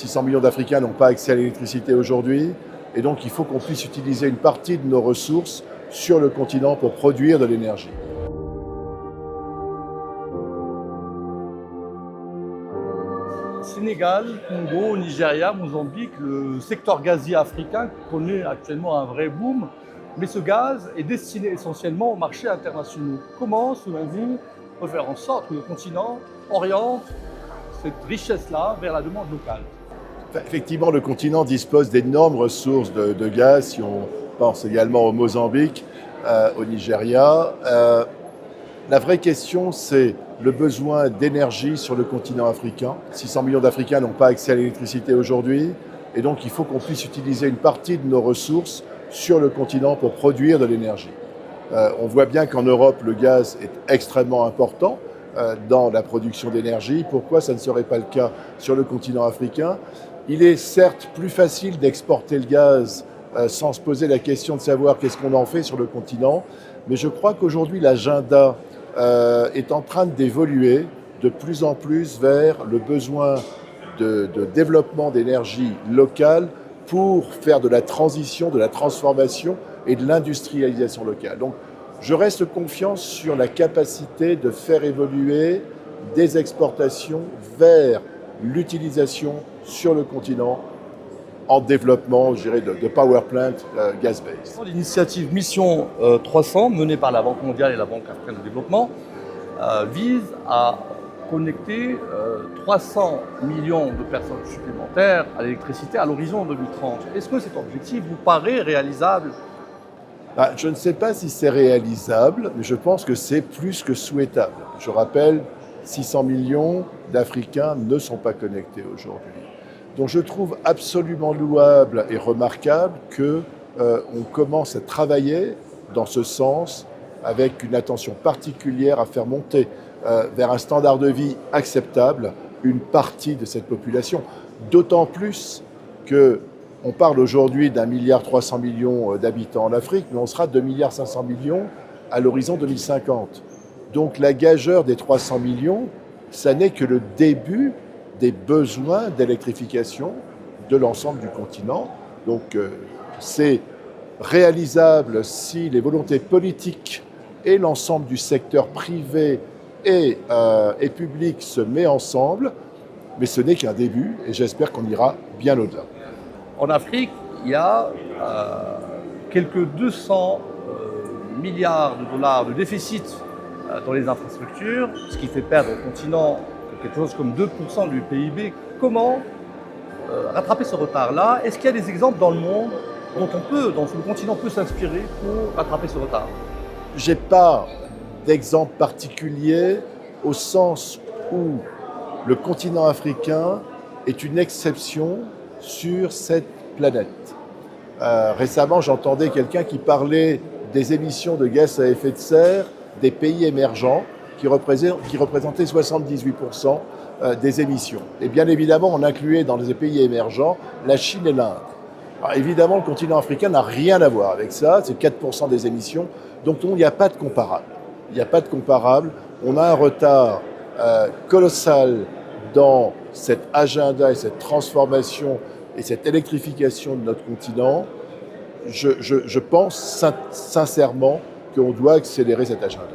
600 millions d'Africains n'ont pas accès à l'électricité aujourd'hui, et donc il faut qu'on puisse utiliser une partie de nos ressources sur le continent pour produire de l'énergie. Sénégal, Congo, Nigeria, Mozambique, le secteur gazier africain connaît actuellement un vrai boom, mais ce gaz est destiné essentiellement aux marchés internationaux. Comment, selon vous, on peut faire en sorte que le continent oriente cette richesse-là vers la demande locale? Effectivement, le continent dispose d'énormes ressources de gaz, si on pense également au Mozambique, au Nigeria. La vraie question, c'est le besoin d'énergie sur le continent africain. 600 millions d'Africains n'ont pas accès à l'électricité aujourd'hui, et donc il faut qu'on puisse utiliser une partie de nos ressources sur le continent pour produire de l'énergie. On voit bien qu'en Europe, le gaz est extrêmement important dans la production d'énergie. Pourquoi ça ne serait pas le cas sur le continent africain? Il est certes plus facile d'exporter le gaz sans se poser la question de savoir qu'est-ce qu'on en fait sur le continent, mais je crois qu'aujourd'hui l'agenda est en train d'évoluer de plus en plus vers le besoin de développement d'énergie locale pour faire de la transition, de la transformation et de l'industrialisation locale. Donc, je reste confiant sur la capacité de faire évoluer des exportations vers l'utilisation sur le continent en développement, je dirais, de power plant gas-based. L'initiative Mission 300, menée par la Banque mondiale et la Banque africaine de développement, vise à connecter 300 millions de personnes supplémentaires à l'électricité à l'horizon 2030. Est-ce que cet objectif vous paraît réalisable? Je ne sais pas si c'est réalisable, mais je pense que c'est plus que souhaitable. Je rappelle, 600 millions d'Africains ne sont pas connectés aujourd'hui. Donc je trouve absolument louable et remarquable qu'on commence à travailler dans ce sens avec une attention particulière à faire monter vers un standard de vie acceptable une partie de cette population. D'autant plus qu'on parle aujourd'hui d'1,3 milliard d'habitants en Afrique, mais on sera 2,5 milliards à l'horizon 2050. Donc la gageure des 300 millions, ça n'est que le début des besoins d'électrification de l'ensemble du continent. Donc c'est réalisable si les volontés politiques et l'ensemble du secteur privé et public se met ensemble, mais ce n'est qu'un début et j'espère qu'on ira bien au-delà. En Afrique, il y a quelques 200 milliards de dollars de déficit dans les infrastructures, ce qui fait perdre au continent quelque chose comme 2% du PIB. Comment rattraper ce retard-là? Est-ce qu'il y a des exemples dans le monde dont le continent peut s'inspirer pour rattraper ce retard? Je n'ai pas d'exemple particulier au sens où le continent africain est une exception sur cette planète. Récemment, j'entendais quelqu'un qui parlait des émissions de gaz à effet de serre des pays émergents qui représentaient 78% des émissions. Et bien évidemment, on incluait dans les pays émergents la Chine et l'Inde. Alors évidemment, le continent africain n'a rien à voir avec ça, c'est 4% des émissions, donc il n'y a pas de comparable. Il n'y a pas de comparable. On a un retard colossal dans cet agenda et cette transformation et cette électrification de notre continent. Je pense sincèrement qu'on doit accélérer cet agenda.